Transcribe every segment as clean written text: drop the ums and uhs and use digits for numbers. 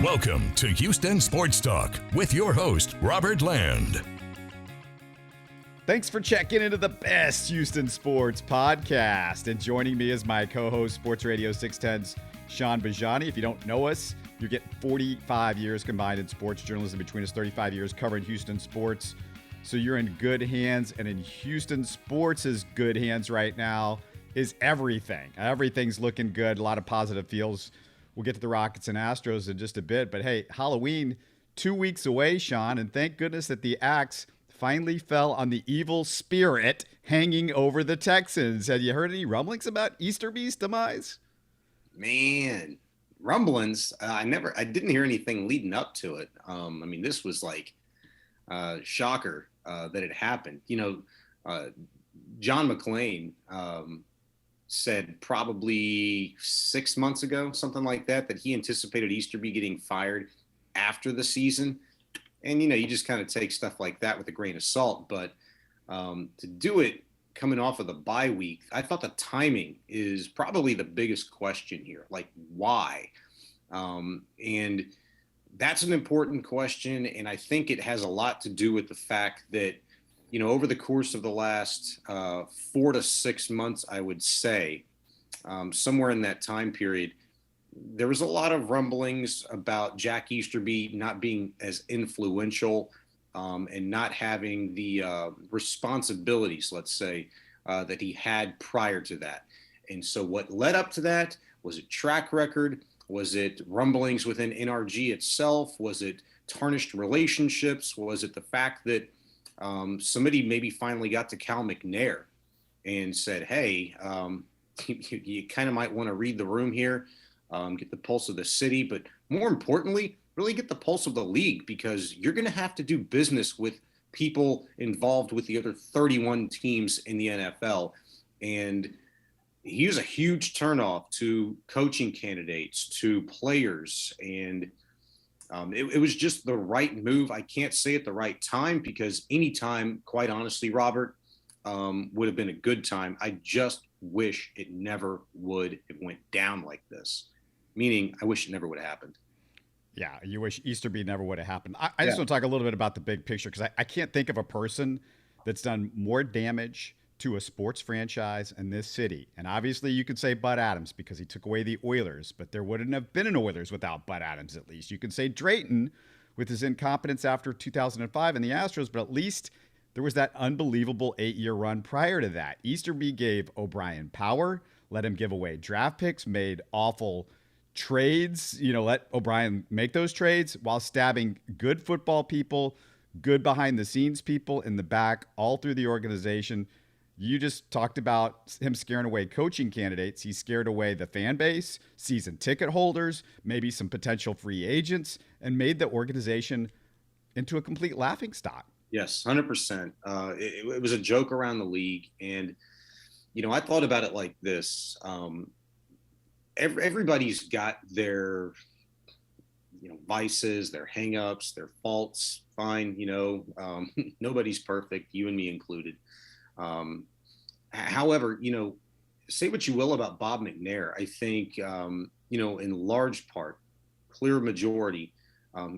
Welcome to Houston Sports Talk with your host, Robert Land. Thanks for checking into the best Houston sports podcast. And joining me is my co-host, Sports Radio 610's Shaun Bijani. If you don't know us, you get 45 years combined in sports journalism between us, 35 years covering Houston sports. So you're in good hands, and in Houston sports' good hands right now is everything. Everything's looking good. A lot of positive feels. We'll get to the Rockets and Astros in just a bit. But hey, Halloween 2 weeks away, Shaun, and thank goodness that the axe finally fell on the evil spirit hanging over the Texans. Have you heard any rumblings about Easterby's demise? Man, rumblings. I didn't hear anything leading up to it. This was like shocker that it happened. John McClain said probably 6 months ago, something like that he anticipated Easterby getting fired after the season. And, you just kind of take stuff like that with a grain of salt. But to do it coming off of the bye week, I thought the timing is probably the biggest question here. Like, why? And that's an important question. And I think it has a lot to do with the fact that, over the course of the last 4 to 6 months, I would say, somewhere in that time period, there was a lot of rumblings about Jack Easterby not being as influential and not having the responsibilities, let's say, that he had prior to that. And so what led up to that? Was it track record? Was it rumblings within NRG itself? Was it tarnished relationships? Was it the fact that somebody maybe finally got to Cal McNair and said, hey, you kind of might want to read the room here, get the pulse of the city, but more importantly, really get the pulse of the league, because you're going to have to do business with people involved with the other 31 teams in the NFL. And he was a huge turnoff to coaching candidates, to players, and it was just the right move. I can't say at the right time, because any time, quite honestly, Robert, would have been a good time. I just wish it never would have went down like this, meaning I wish it never would have happened. Yeah, you wish Easterby never would have happened. I just want to talk a little bit about the big picture, because I can't think of a person that's done more damage to a sports franchise in this city. And obviously you could say Bud Adams, because he took away the Oilers, but there wouldn't have been an Oilers without Bud Adams. At least you could say Drayton with his incompetence after 2005 and the Astros, but at least there was that unbelievable 8-year run prior to that. Easterby gave O'Brien power, let him give away draft picks, made awful trades, let O'Brien make those trades while stabbing good football people, good behind the scenes people in the back, all through the organization. You just talked about him scaring away coaching candidates. He scared away the fan base, season ticket holders, maybe some potential free agents, and made the organization into a complete laughingstock. Yes, 100%. It was a joke around the league. And, I thought about it like this. Everybody's got their, vices, their hangups, their faults. Fine. Nobody's perfect, you and me included. However, say what you will about Bob McNair. I think, in large part, clear majority,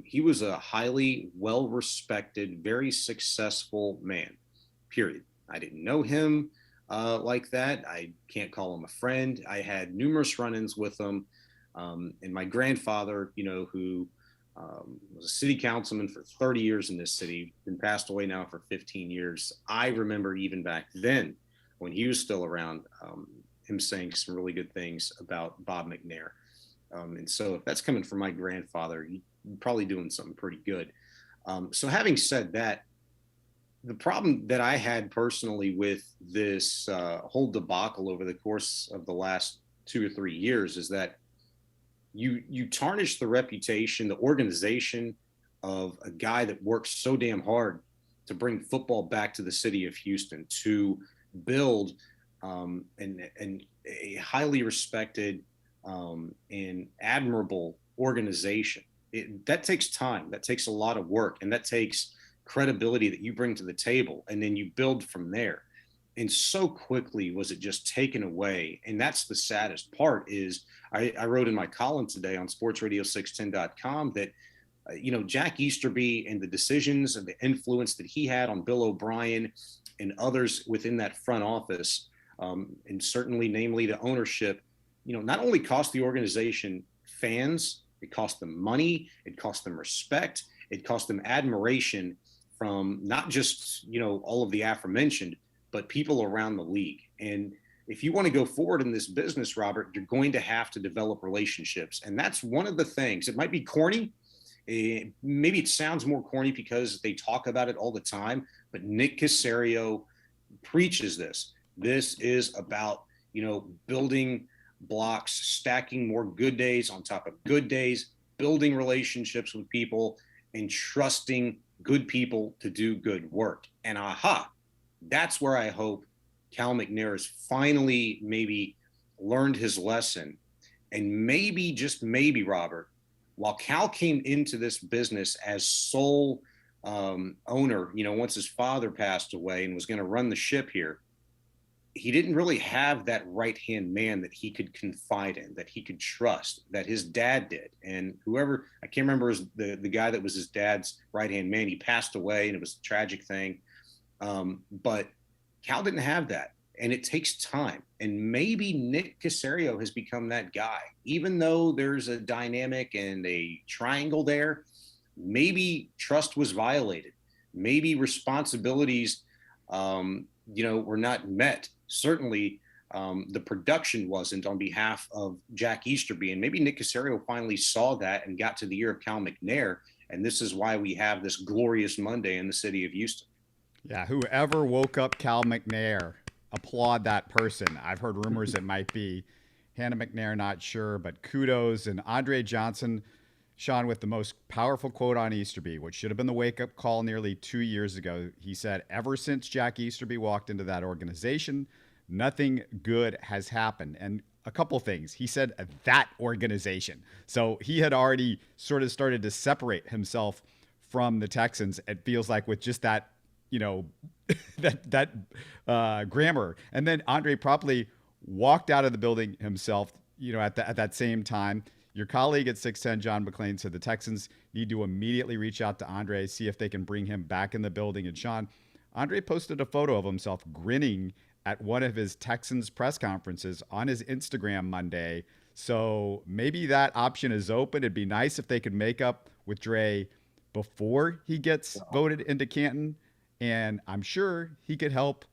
he was a highly well-respected, very successful man, period. I didn't know him like that. I can't call him a friend. I had numerous run-ins with him. And my grandfather, who was a city councilman for 30 years in this city, been passed away now for 15 years. I remember even back then, when he was still around, him saying some really good things about Bob McNair. And so if that's coming from my grandfather, he's probably doing something pretty good. So having said that, the problem that I had personally with this whole debacle over the course of the last 2 or 3 years is that you tarnish the reputation, the organization of a guy that works so damn hard to bring football back to the city of Houston, to build a highly respected and admirable organization. That takes time. That takes a lot of work, and that takes credibility that you bring to the table, and then you build from there. And so quickly was it just taken away. And that's the saddest part. Is I wrote in my column today on sportsradio610.com that Jack Easterby and the decisions and the influence that he had on Bill O'Brien and others within that front office, and certainly namely the ownership, not only cost the organization fans, it cost them money, it cost them respect, it cost them admiration from not just all of the aforementioned, but people around the league. And if you want to go forward in this business, Robert, you're going to have to develop relationships. And that's one of the things. It might be corny. Maybe it sounds more corny because they talk about it all the time, but Nick Caserio preaches this. This is about, building blocks, stacking more good days on top of good days, building relationships with people, and trusting good people to do good work. And that's where I hope Cal McNair has finally maybe learned his lesson. And maybe, just maybe, Robert, while Cal came into this business as sole owner, once his father passed away and was going to run the ship here, he didn't really have that right-hand man that he could confide in, that he could trust, that his dad did. And whoever, I can't remember the guy that was his dad's right-hand man. He passed away, and it was a tragic thing. But Cal didn't have that, and it takes time. And maybe Nick Caserio has become that guy, even though there's a dynamic and a triangle there. Maybe trust was violated. Maybe responsibilities, were not met. Certainly, the production wasn't on behalf of Jack Easterby. And maybe Nick Caserio finally saw that and got to the ear of Cal McNair. And this is why we have this glorious Monday in the city of Houston. Yeah, whoever woke up Cal McNair, applaud that person. I've heard rumors it might be Hannah McNair, not sure, but kudos. And Andre Johnson, Shaun, with the most powerful quote on Easterby, which should have been the wake-up call nearly 2 years ago. He said, ever since Jack Easterby walked into that organization, nothing good has happened. And a couple things. He said that organization. So he had already sort of started to separate himself from the Texans, it feels like, with just that, that grammar. And then Andre promptly walked out of the building himself, at that same time. Your colleague at 610, John McClain, said the Texans need to immediately reach out to Andre, see if they can bring him back in the building. And Shaun, Andre posted a photo of himself grinning at one of his Texans press conferences on his Instagram Monday. So maybe that option is open. It'd be nice if they could make up with Dre before he gets voted into Canton. And I'm sure he could help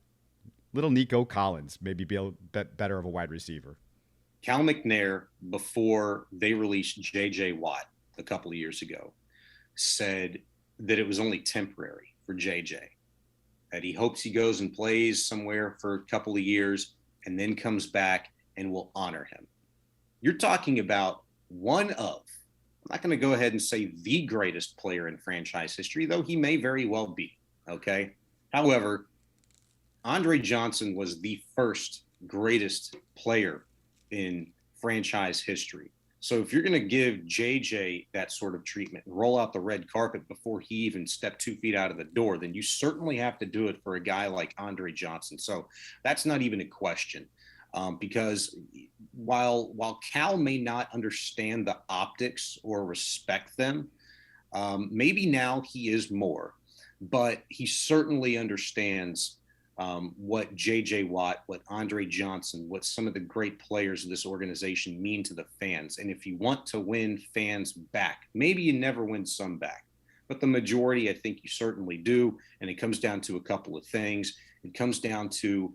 little Nico Collins maybe be a bit better of a wide receiver. Cal McNair, before they released J.J. Watt a couple of years ago, said that it was only temporary for J.J., that he hopes he goes and plays somewhere for a couple of years and then comes back and will honor him. You're talking about one of, I'm not going to go ahead and say the greatest player in franchise history, though he may very well be. Okay. However, Andre Johnson was the first greatest player in franchise history. So if you're going to give JJ that sort of treatment and roll out the red carpet before he even stepped 2 feet out of the door, then you certainly have to do it for a guy like Andre Johnson. So that's not even a question, because while Cal may not understand the optics or respect them, maybe now he is more. But he certainly understands what J.J. Watt, what Andre Johnson, what some of the great players of this organization mean to the fans. And if you want to win fans back, maybe you never win some back, but the majority, I think you certainly do. And it comes down to a couple of things. It comes down to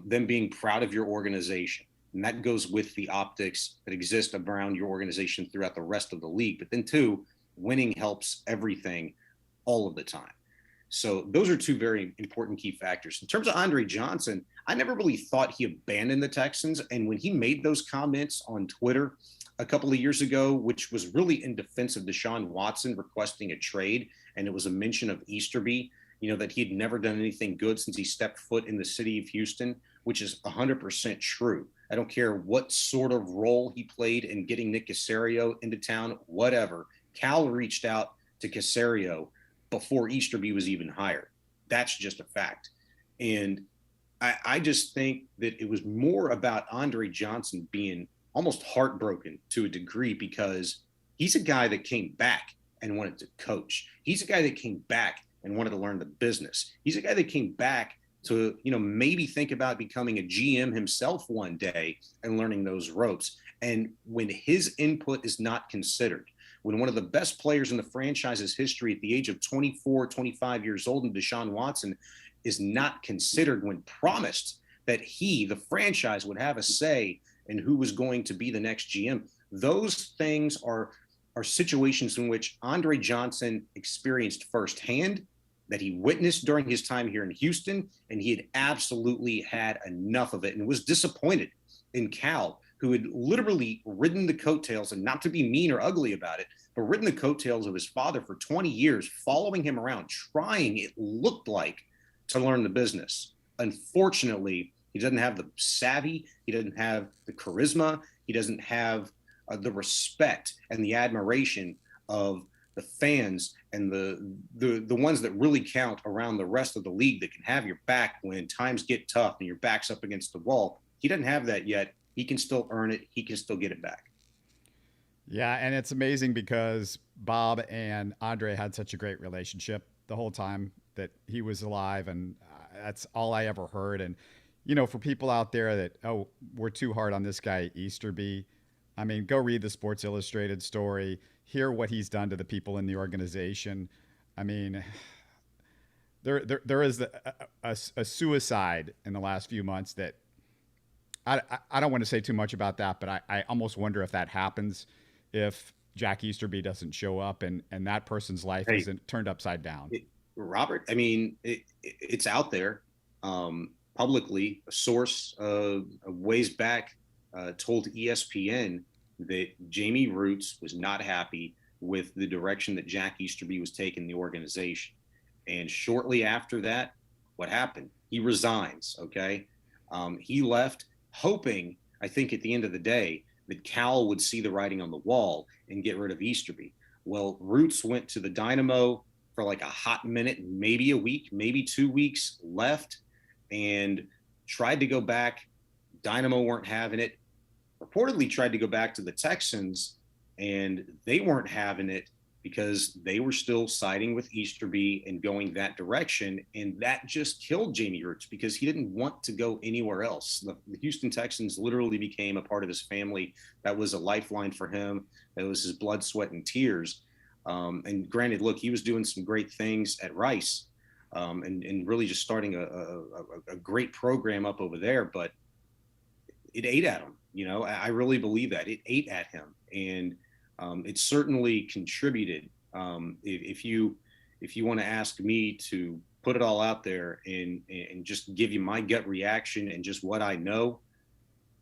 them being proud of your organization. And that goes with the optics that exist around your organization throughout the rest of the league. But then, too, winning helps everything all of the time. So those are two very important key factors. In terms of Andre Johnson, I never really thought he abandoned the Texans. And when he made those comments on Twitter a couple of years ago, which was really in defense of Deshaun Watson requesting a trade, and it was a mention of Easterby, that he had never done anything good since he stepped foot in the city of Houston, which is 100% true. I don't care what sort of role he played in getting Nick Caserio into town, whatever. Cal reached out to Caserio before Easterby was even hired. That's just a fact. And I just think that it was more about Andre Johnson being almost heartbroken to a degree, because he's a guy that came back and wanted to coach. He's a guy that came back and wanted to learn the business. He's a guy that came back to, maybe think about becoming a GM himself one day and learning those ropes. And when his input is not considered, when one of the best players in the franchise's history at the age of 24, 25 years old, and Deshaun Watson, is not considered when promised that he, the franchise, would have a say in who was going to be the next GM. Those things are situations in which Andre Johnson experienced firsthand, that he witnessed during his time here in Houston, and he had absolutely had enough of it and was disappointed in Cal, who had literally ridden the coattails, and not to be mean or ugly about it, but ridden the coattails of his father for 20 years, following him around, trying, it looked like, to learn the business. Unfortunately, he doesn't have the savvy, he doesn't have the charisma, he doesn't have the respect and the admiration of the fans and the ones that really count around the rest of the league, that can have your back when times get tough and your back's up against the wall. He doesn't have that yet. He can still earn it. He can still get it back. Yeah, and it's amazing because Bob and Andre had such a great relationship the whole time that he was alive, and that's all I ever heard. And, for people out there that, oh, we're too hard on this guy, Easterby, I mean, go read the Sports Illustrated story, hear what he's done to the people in the organization. I mean, there is a suicide in the last few months that I don't want to say too much about that, but I almost wonder if that happens if Jack Easterby doesn't show up and that person's life isn't turned upside down. Robert, I mean, it's out there publicly. A source a ways back told ESPN that Jamie Roots was not happy with the direction that Jack Easterby was taking the organization. And shortly after that, what happened? He resigns, okay? He left hoping, I think at the end of the day, that Cal would see the writing on the wall and get rid of Easterby. Well, Roots went to the Dynamo for like a hot minute, maybe a week, maybe 2 weeks, left, and tried to go back. Dynamo weren't having it. Reportedly tried to go back to the Texans, and they weren't having it because they were still siding with Easterby and going that direction. And that just killed Jamie Roots, because he didn't want to go anywhere else. The Houston Texans literally became a part of his family. That was a lifeline for him. That was his blood, sweat, and tears. And granted, look, he was doing some great things at Rice, and really just starting a great program up over there, but it ate at him. I really believe that it ate at him, and it certainly contributed. If you want to ask me to put it all out there and just give you my gut reaction and just what I know,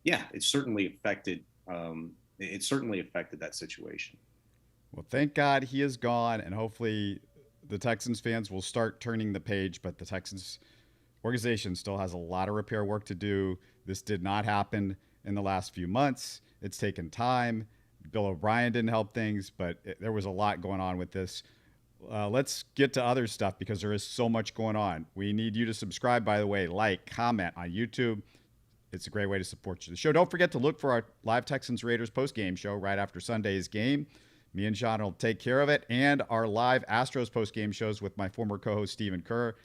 yeah, it certainly affected. It certainly affected that situation. Well, thank God he is gone, and hopefully the Texans fans will start turning the page, but the Texans organization still has a lot of repair work to do. This did not happen in the last few months. It's taken time. Bill O'Brien didn't help things, but there was a lot going on with this. Let's get to other stuff because there is so much going on. We need you to subscribe, by the way, like, comment on YouTube. It's a great way to support the show. Don't forget to look for our live Texans Raiders post-game show right after Sunday's game. Me and Sean will take care of it, and our live Astros post-game shows with my former co-host Stephen Kerr.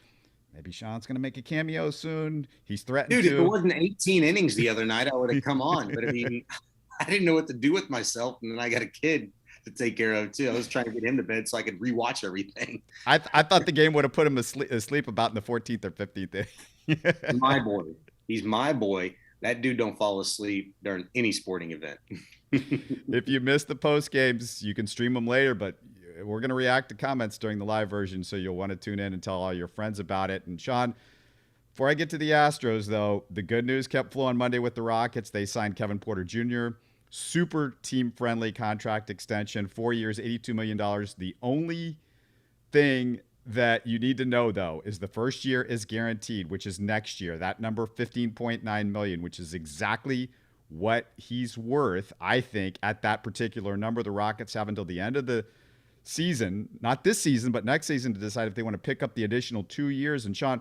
Maybe Sean's going to make a cameo soon. He's threatened to. Dude, if it wasn't 18 innings the other night, I would have come on. But I mean, I didn't know what to do with myself, and then I got a kid to take care of too. I was trying to get him to bed so I could rewatch everything. I thought the game would have put him asleep about in the 14th or 15th inning. My boy. He's my boy. That dude don't fall asleep during any sporting event. If you missed the post games, you can stream them later, but we're going to react to comments during the live version, so you'll want to tune in and tell all your friends about it. And Sean, before I get to the Astros, though, the good news kept flowing Monday with the Rockets. They signed Kevin Porter Jr., super team-friendly contract extension, 4 years, $82 million. The only thing that you need to know, though, is the first year is guaranteed, which is next year. That number, $15.9 million, which is exactly what he's worth, I think, at that particular number. The Rockets have until the end of the season, not this season, but next season, to decide if they want to pick up the additional 2 years. And Sean,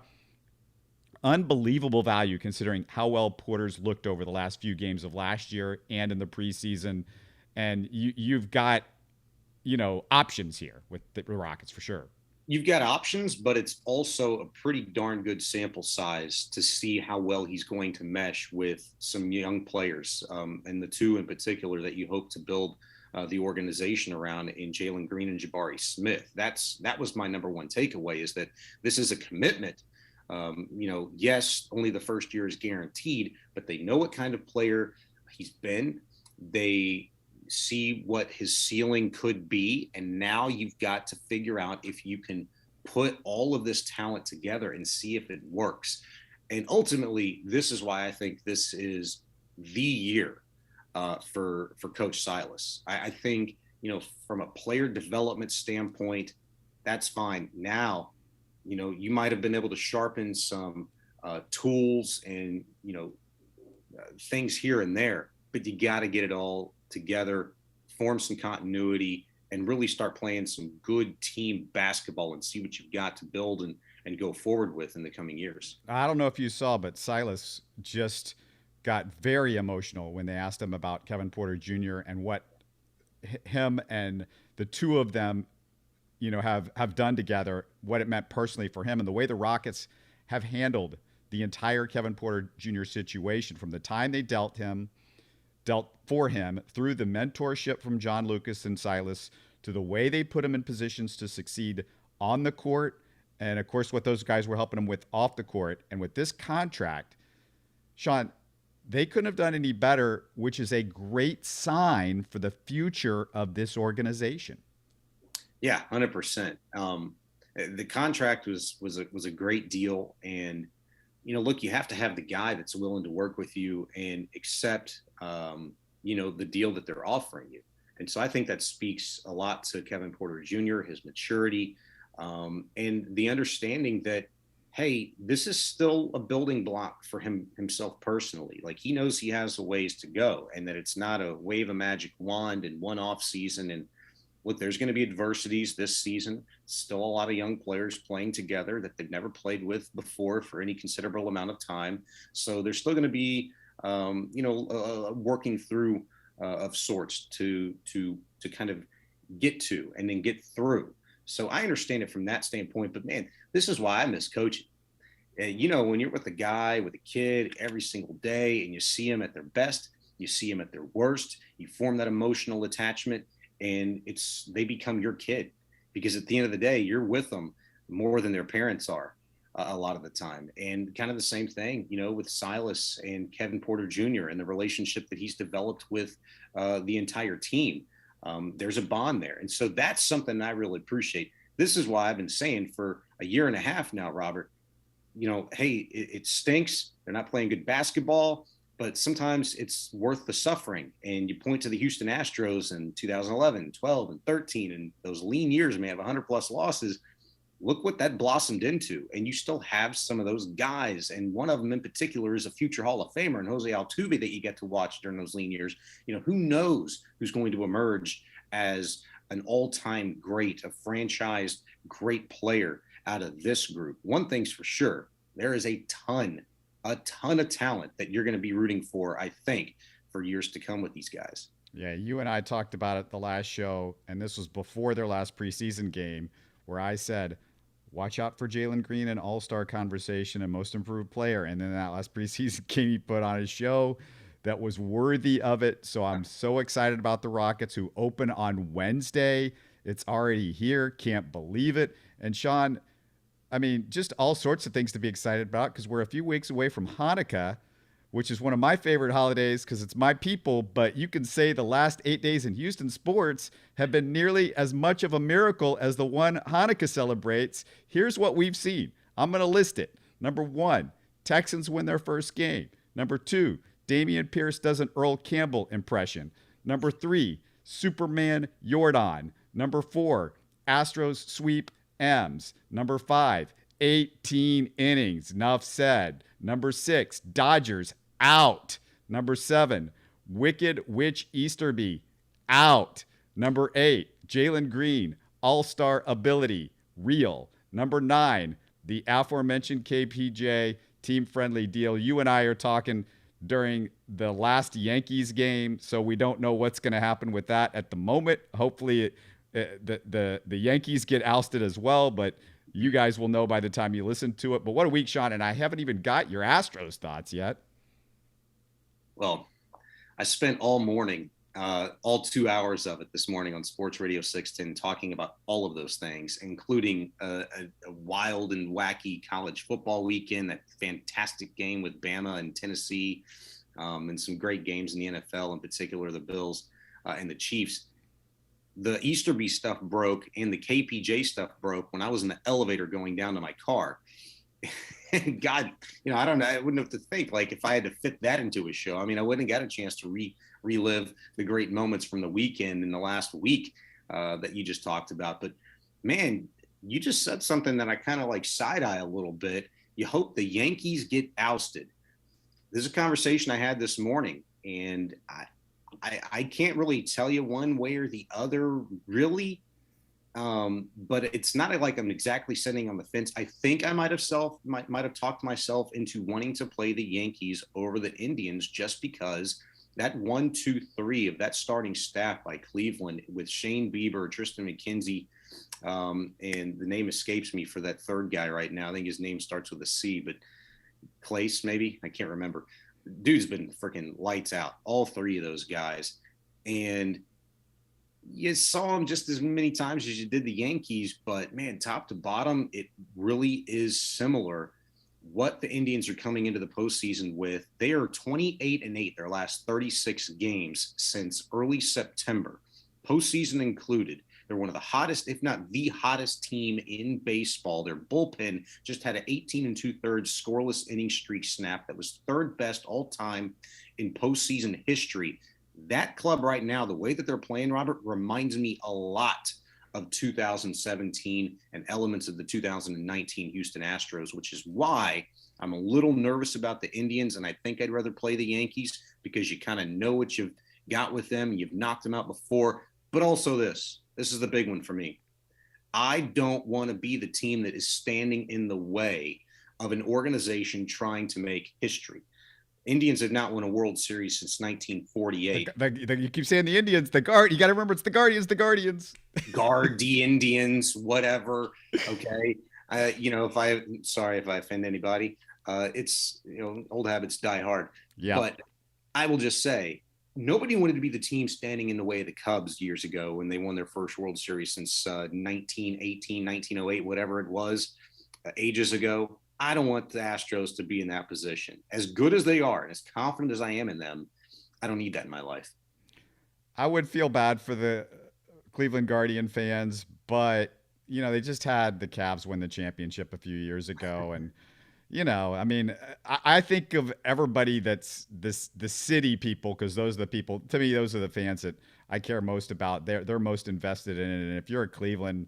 unbelievable value considering how well Porter's looked over the last few games of last year and in the preseason. And you've got, options here with the Rockets for sure. You've got options, but it's also a pretty darn good sample size to see how well he's going to mesh with some young players, and the two in particular that you hope to build the organization around in Jalen Green and Jabari Smith. That was my number one takeaway, is that this is a commitment. Yes, only the first year is guaranteed, but they know what kind of player he's been. They see what his ceiling could be, and now you've got to figure out if you can put all of this talent together and see if it works. And ultimately, this is why I think this is the year for Coach Silas. I think, from a player development standpoint, that's fine. Now, you might have been able to sharpen some tools and things here and there, but you got to get it all together, form some continuity, and really start playing some good team basketball and see what you've got to build and go forward with in the coming years. I don't know if you saw, but Silas just got very emotional when they asked him about Kevin Porter Jr. and what him and the two of them, have done together, what it meant personally for him, and the way the Rockets have handled the entire Kevin Porter Jr. situation from the time they dealt for him through the mentorship from John Lucas and Silas to the way they put him in positions to succeed on the court. And of course, what those guys were helping him with off the court. And with this contract, Shaun, they couldn't have done any better, which is a great sign for the future of this organization. Yeah, 100%. The contract was a great deal. And, look, you have to have the guy that's willing to work with you and accept, the deal that they're offering you. And so I think that speaks a lot to Kevin Porter Jr., his maturity, and the understanding that, hey, this is still a building block for himself personally. Like, he knows he has a ways to go, and that it's not a wave a magic wand in one off season. And look, there's going to be adversities this season. Still a lot of young players playing together that they've never played with before for any considerable amount of time. So there's still going to be, working through of sorts to kind of get to and then get through. So I understand it from that standpoint, but man, this is why I miss coaching. When you're with a guy, with a kid every single day, and you see them at their best, you see them at their worst, you form that emotional attachment, and they become your kid, because at the end of the day, you're with them more than their parents are a lot of the time. And kind of the same thing, with Silas and Kevin Porter Jr. and the relationship that he's developed with the entire team. There's a bond there. And so that's something I really appreciate. This is why I've been saying for a year and a half now, Robert, hey, it stinks. They're not playing good basketball, but sometimes it's worth the suffering. And you point to the Houston Astros in 2011, 12, and 13, and those lean years, man, of 100+ losses. Look what that blossomed into. And you still have some of those guys. And one of them in particular is a future Hall of Famer, and Jose Altuve, that you get to watch during those lean years. Who knows who's going to emerge as an all-time great, a franchised great player out of this group. One thing's for sure, there is a ton of talent that you're going to be rooting for, I think, for years to come with these guys. Yeah, you and I talked about it the last show, and this was before their last preseason game, where I said, watch out for Jalen Green and all-star conversation and most improved player. And then that last preseason game he put on his show that was worthy of it. So I'm so excited about the Rockets, who open on Wednesday. It's already here. Can't believe it. And Shaun, just all sorts of things to be excited about, because we're a few weeks away from Hanukkah, which is one of my favorite holidays because it's my people. But you can say the last 8 days in Houston sports have been nearly as much of a miracle as the one Hanukkah celebrates. Here's what we've seen. I'm going to list it. Number 1, Texans win their first game. Number 2, Damian Pierce does an Earl Campbell impression. Number 3, Superman Jordan. Number 4, Astros sweep M's. Number 5, 18 innings. Enough said. Number 6, Dodgers out. Number 7, Wicked Witch Easterby out. Number 8, Jalen Green, all-star ability, real. Number 9, the aforementioned KPJ team-friendly deal. You and I are talking during the last Yankees game, so we don't know what's going to happen with that at the moment. Hopefully the Yankees get ousted as well, but you guys will know by the time you listen to it. But what a week, Shaun, and I haven't even got your Astros thoughts yet. Well, I spent all morning, all 2 hours of it this morning on Sports Radio 610 talking about all of those things, including a wild and wacky college football weekend, that fantastic game with Bama and Tennessee, and some great games in the NFL, in particular the Bills and the Chiefs. The Easterby stuff broke and the KPJ stuff broke when I was in the elevator going down to my car. God, I don't know. I wouldn't have to think, like, if I had to fit that into a show. I mean, I wouldn't have got a chance to relive the great moments from the weekend in the last week that you just talked about. But man, you just said something that I kind of like side eye a little bit. You hope the Yankees get ousted. This is a conversation I had this morning, and I can't really tell you one way or the other, really. But it's not like I'm exactly sitting on the fence. I think I might have talked myself into wanting to play the Yankees over the Indians, just because that 1, 2, 3 of that starting staff by Cleveland with Shane Bieber, Tristan McKenzie, and the name escapes me for that third guy right now. I think his name starts with a C, but Clace, maybe, I can't remember. Dude's been freaking lights out, all three of those guys. And you saw him just as many times as you did the Yankees, but man, top to bottom, it really is similar. What the Indians are coming into the postseason with, they are 28-8 their last 36 games since early September, postseason included. They're one of the hottest, if not the hottest team in baseball. Their bullpen just had an 18 2/3 scoreless inning streak snap that was third best all time in postseason history. That club right now, the way that they're playing, Robert, reminds me a lot of 2017 and elements of the 2019 Houston Astros, which is why I'm a little nervous about the Indians, and I think I'd rather play the Yankees because you kind of know what you've got with them. You've knocked them out before. But also this is the big one for me. I don't want to be the team that is standing in the way of an organization trying to make history. Indians have not won a World Series since 1948. You keep saying the Indians, you got to remember it's the Guardians. Guard the Indians, whatever. Okay. Sorry if I offend anybody. It's, old habits die hard. Yeah. But I will just say, nobody wanted to be the team standing in the way of the Cubs years ago when they won their first World Series since 1918, 1908, whatever it was, ages ago. I don't want the Astros to be in that position. As good as they are and as confident as I am in them, I don't need that in my life. I would feel bad for the Cleveland Guardian fans, but, they just had the Cavs win the championship a few years ago. And, I think of everybody that's the city people, because those are the people, to me, those are the fans that I care most about. They're most invested in it. And if you're a Cleveland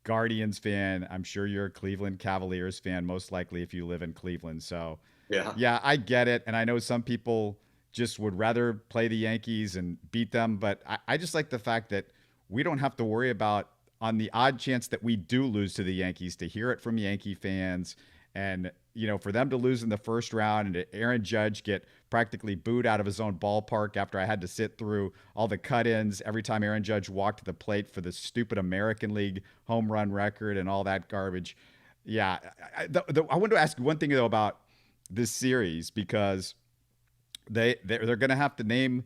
Guardians fan, I'm sure you're a Cleveland Cavaliers fan, most likely if you live in Cleveland. So yeah, I get it. And I know some people just would rather play the Yankees and beat them, but I just like the fact that we don't have to worry about, on the odd chance that we do lose to the Yankees, to hear it from Yankee fans. And, for them to lose in the first round and to Aaron Judge get practically booed out of his own ballpark after I had to sit through all the cut-ins every time Aaron Judge walked to the plate for the stupid American League home run record and all that garbage. Yeah. I wanted to ask you one thing, though, about this series, because they're going to have to name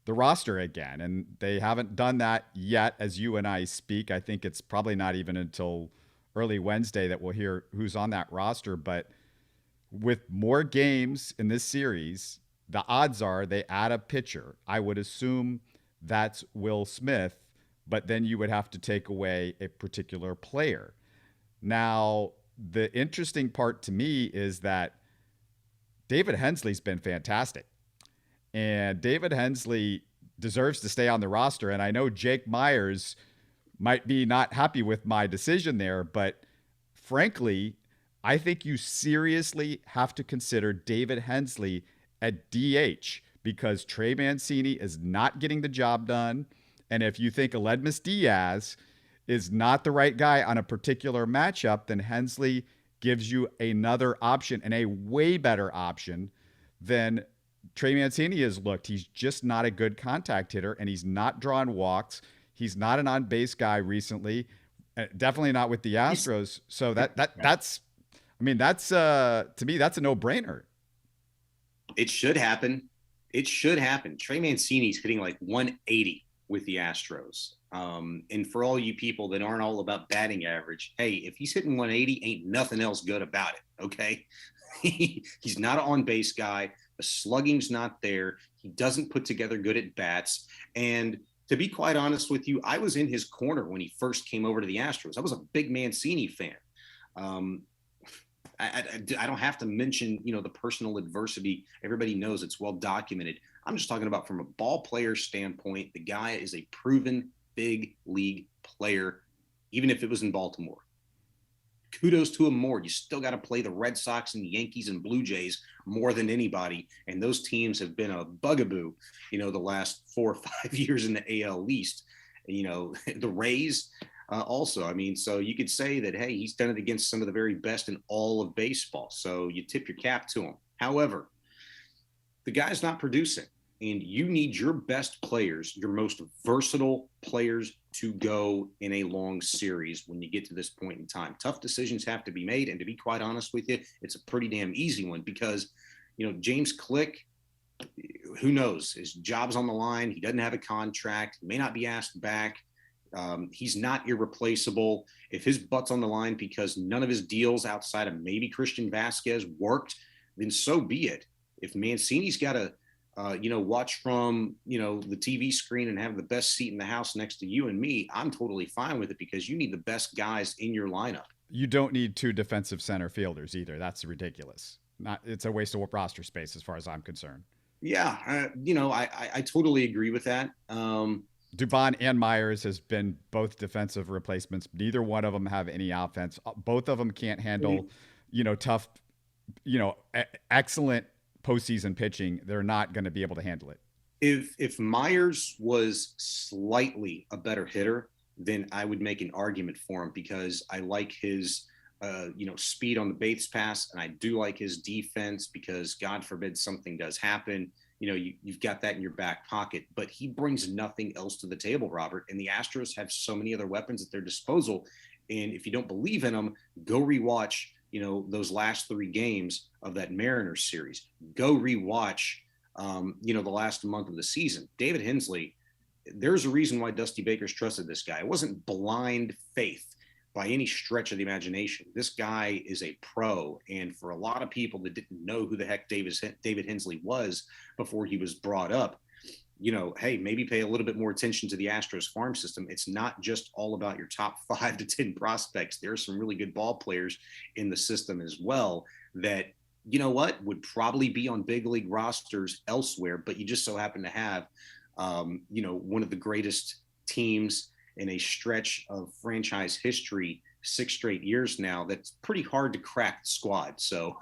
the roster again, and they haven't done that yet as you and I speak. I think it's probably not even until early Wednesday that we'll hear who's on that roster. But with more games in this series, the odds are they add a pitcher. I would assume that's Will Smith, but then you would have to take away a particular player. Now, the interesting part to me is that David Hensley's been fantastic. And David Hensley deserves to stay on the roster. And I know Jake Myers might be not happy with my decision there, but frankly, I think you seriously have to consider David Hensley at DH, because Trey Mancini is not getting the job done. And if you think Aledmus Diaz is not the right guy on a particular matchup, then Hensley gives you another option and a way better option than Trey Mancini has looked. He's just not a good contact hitter, and he's not drawing walks. He's not an on-base guy recently, definitely not with the Astros. So that's to me, that's a no-brainer. It should happen. It should happen. Trey Mancini's hitting like 180 with the Astros. And for all you people that aren't all about batting average, hey, if he's hitting 180, ain't nothing else good about it. Okay. He's not an on-base guy. The slugging's not there. He doesn't put together good at bats. And to be quite honest with you, I was in his corner when he first came over to the Astros. I was a big Mancini fan. I don't have to mention, the personal adversity. Everybody knows it's well documented. I'm just talking about from a ball player standpoint. The guy is a proven big league player, even if it was in Baltimore. Kudos to him more. You still got to play the Red Sox and the Yankees and Blue Jays more than anybody. And those teams have been a bugaboo, the last 4 or 5 years in the AL East. The Rays also. I mean, so you could say that, hey, he's done it against some of the very best in all of baseball. So you tip your cap to him. However, the guy's not producing. And you need your best players, your most versatile players to go in a long series when you get to this point in time. Tough decisions have to be made. And to be quite honest with you, it's a pretty damn easy one because, James Click, who knows? His job's on the line. He doesn't have a contract. He may not be asked back. He's not irreplaceable. If his butt's on the line because none of his deals outside of maybe Christian Vasquez worked, then so be it. If Mancini's got to watch from, the TV screen and have the best seat in the house next to you and me, I'm totally fine with it because you need the best guys in your lineup. You don't need 2 defensive center fielders either. That's ridiculous. It's a waste of roster space as far as I'm concerned. Yeah. I totally agree with that. Dubon and Myers has been both defensive replacements. Neither one of them have any offense. Both of them can't handle, tough, excellent postseason pitching. They're not going to be able to handle it. If Myers was slightly a better hitter, then I would make an argument for him because I like his, speed on the base pass, and I do like his defense because God forbid something does happen. You've got that in your back pocket, but he brings nothing else to the table, Robert. And the Astros have so many other weapons at their disposal. And if you don't believe in them, go rewatch, those last 3 games of that Mariners series. Go rewatch, the last month of the season. David Hensley, there's a reason why Dusty Baker's trusted this guy. It wasn't blind faith by any stretch of the imagination. This guy is a pro. And for a lot of people that didn't know who the heck David Hensley was before he was brought up, hey, maybe pay a little bit more attention to the Astros farm system. It's not just all about your top 5 to 10 prospects. There are some really good ball players in the system as well that, would probably be on big league rosters elsewhere, but you just so happen to have, one of the greatest teams in a stretch of franchise history, 6 straight years now, that's pretty hard to crack the squad. So,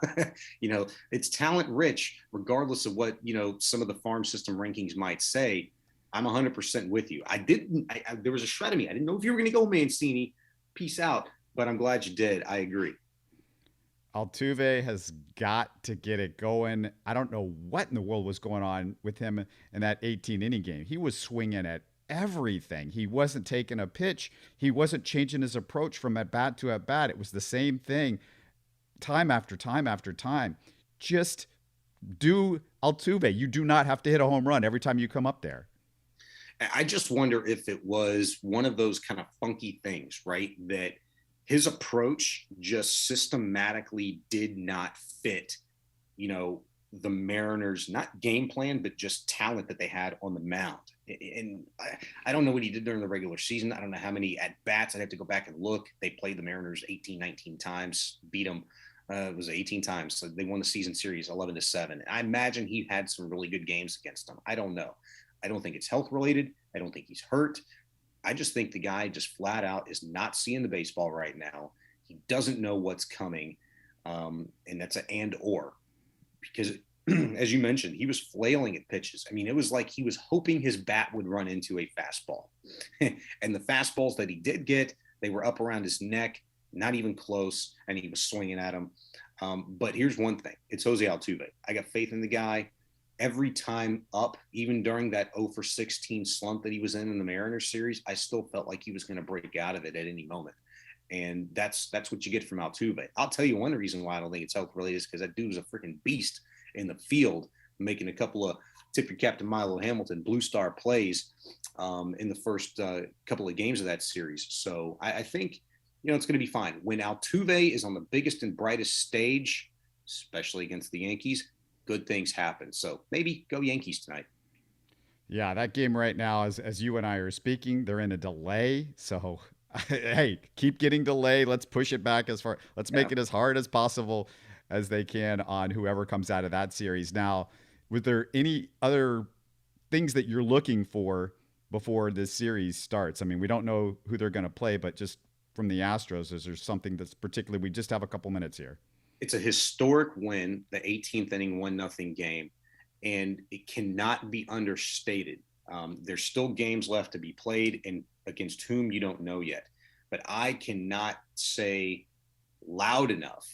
it's talent rich, regardless of what, some of the farm system rankings might say. I'm 100% with you. There was a shred of me. I didn't know if you were going to go Mancini. Peace out. But I'm glad you did. I agree. Altuve has got to get it going. I don't know what in the world was going on with him in that 18-inning game. He was swinging at everything. He wasn't taking a pitch. He wasn't changing his approach from at bat to at bat. It was the same thing time after time after time. Just do Altuve. You do not have to hit a home run every time you come up there. I just wonder if it was one of those kind of funky things, right? That his approach just systematically did not fit, the Mariners, not game plan, but just talent that they had on the mound. And I don't know what he did during the regular season. I don't know how many at-bats. I'd have to go back and look. They played the Mariners 18, 19 times, beat them. It was 18 times. So they won the season series 11-7. I imagine he had some really good games against them. I don't know. I don't think it's health-related. I don't think he's hurt. I just think the guy just flat out is not seeing the baseball right now. He doesn't know what's coming. And that's an and/or. Because as you mentioned, he was flailing at pitches. I mean, it was like he was hoping his bat would run into a fastball. And the fastballs that he did get, they were up around his neck. not even close, and he was swinging at him. But here's one thing: it's Jose Altuve. I got faith in the guy. Every time up, even during that 0 for 16 slump that he was in the Mariners series, I still felt like he was going to break out of it at any moment. And that's what you get from Altuve. I'll tell you one reason why I don't think it's health related is because that dude was a freaking beast in the field, making a couple of tip your cap to Milo Hamilton blue star plays in the first couple of games of that series. So I think, it's going to be fine. When Altuve is on the biggest and brightest stage, especially against the Yankees, good things happen. So maybe go Yankees tonight. Yeah, that game right now, as you and I are speaking, they're in a delay. So, hey, keep getting delayed. Let's push it back let's make it as hard as possible as they can on whoever comes out of that series. Now, was there any other things that you're looking for before this series starts? I mean, we don't know who they're going to play, but just from the Astros, is there something that's particularly, we just have a couple minutes here. It's a historic win, the 18th inning 1-0 game, and it cannot be understated. There's still games left to be played and against whom you don't know yet. But I cannot say loud enough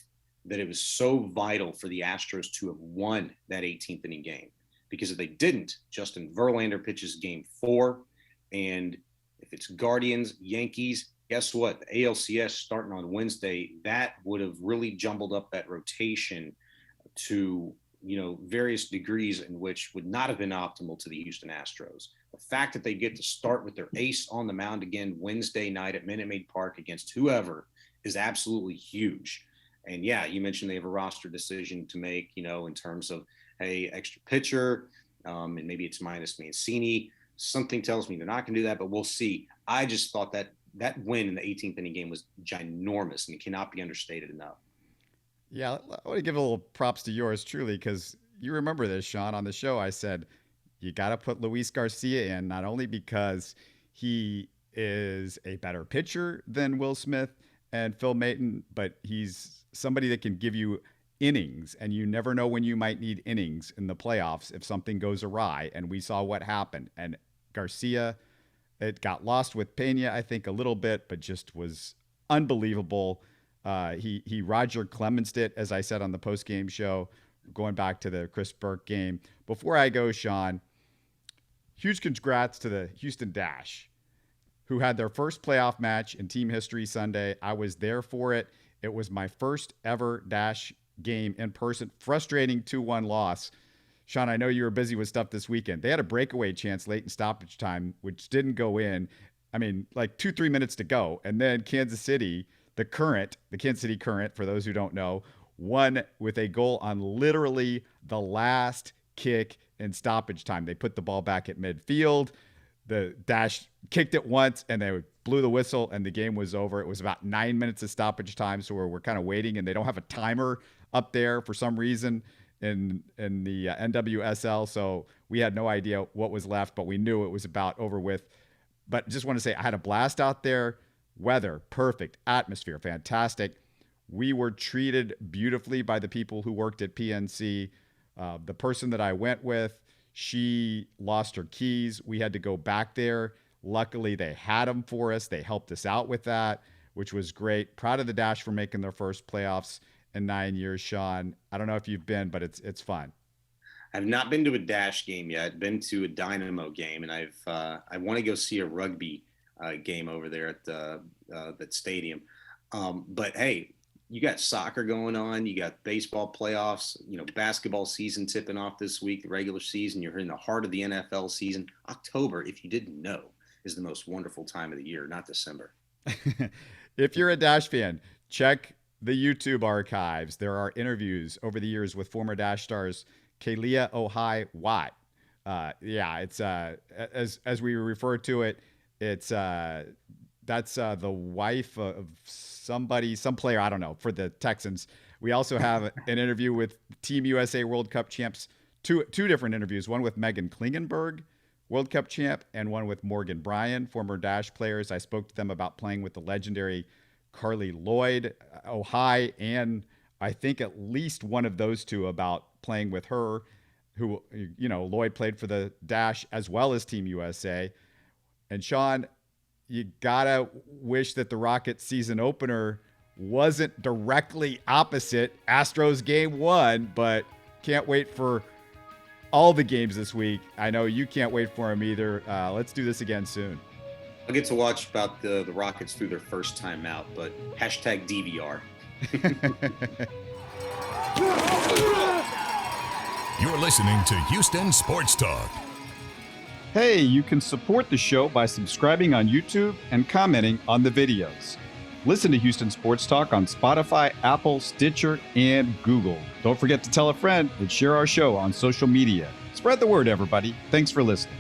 that it was so vital for the Astros to have won that 18th inning game. Because if they didn't, Justin Verlander pitches game 4. And if it's Guardians, Yankees, guess what? The ALCS starting on Wednesday, that would have really jumbled up that rotation to, various degrees in which would not have been optimal to the Houston Astros. The fact that they get to start with their ace on the mound again Wednesday night at Minute Maid Park against whoever is absolutely huge. And yeah, you mentioned they have a roster decision to make, in terms of, hey, extra pitcher, and maybe it's minus Mancini. Something tells me they're not going to do that, but we'll see. I just thought that win in the 18th inning game was ginormous, and it cannot be understated enough. Yeah, I want to give a little props to yours truly, because you remember this, Sean. On the show, I said you got to put Luis Garcia in, not only because he is a better pitcher than Will Smith and Phil Maton, but he's somebody that can give you innings, and you never know when you might need innings in the playoffs if something goes awry. And we saw what happened. And Garcia, it got lost with Pena, I think, a little bit, but just was unbelievable. He Roger Clemensed it, as I said on the post-game show, going back to the Chris Burke game. Before I go, Sean, huge congrats to the Houston Dash, who had their first playoff match in team history Sunday. I was there for it. It was my first ever Dash game in person. Frustrating 2-1 loss. Sean, I know you were busy with stuff this weekend. They had a breakaway chance late in stoppage time, which didn't go in. I mean, like 2-3 minutes to go. And then Kansas City, the Kansas City Current, for those who don't know, won with a goal on literally the last kick in stoppage time. They put the ball back at midfield. The Dash kicked it once, and they blew the whistle, and the game was over. It was about 9 minutes of stoppage time, so we're kind of waiting, and they don't have a timer up there for some reason in the NWSL, so we had no idea what was left, but we knew it was about over with. But just want to say I had a blast out there. Weather, perfect. Atmosphere, fantastic. We were treated beautifully by the people who worked at PNC. The person that I went with, she lost her keys. We had to go back there. Luckily, they had them for us. They helped us out with that, which was great. Proud of the Dash for making their first playoffs in 9 years, Sean. I don't know if you've been, but it's fun. I've not been to a Dash game yet. Been to a Dynamo game, and I want to go see a rugby game over there at that stadium. But hey, you got soccer going on, you got baseball playoffs, basketball season tipping off this week, the regular season. You're in the heart of the NFL season. October, if you didn't know, is the most wonderful time of the year, not December. If you're a Dash fan, check the YouTube archives. There are interviews over the years with former Dash stars Kalia Ohai Watt. It's as we refer to it, it's that's the wife of some player, I don't know, for the Texans. We also have an interview with Team USA World Cup champs, two different interviews, one with Megan Klingenberg, World Cup champ, and one with Morgan Bryan, former Dash players. I spoke to them about playing with the legendary Carly Lloyd, Ohai, and I think at least one of those two about playing with her, who, Lloyd played for the Dash as well as Team USA. And Sean, you gotta wish that the Rockets season opener wasn't directly opposite Astros game 1, but can't wait for all the games this week. I know you can't wait for them either. Let's do this again soon. I'll get to watch about the Rockets through their first time out, but hashtag DVR. You're listening to Houston Sports Talk. Hey, you can support the show by subscribing on YouTube and commenting on the videos. Listen to Houston Sports Talk on Spotify, Apple, Stitcher, and Google. Don't forget to tell a friend and share our show on social media. Spread the word, everybody. Thanks for listening.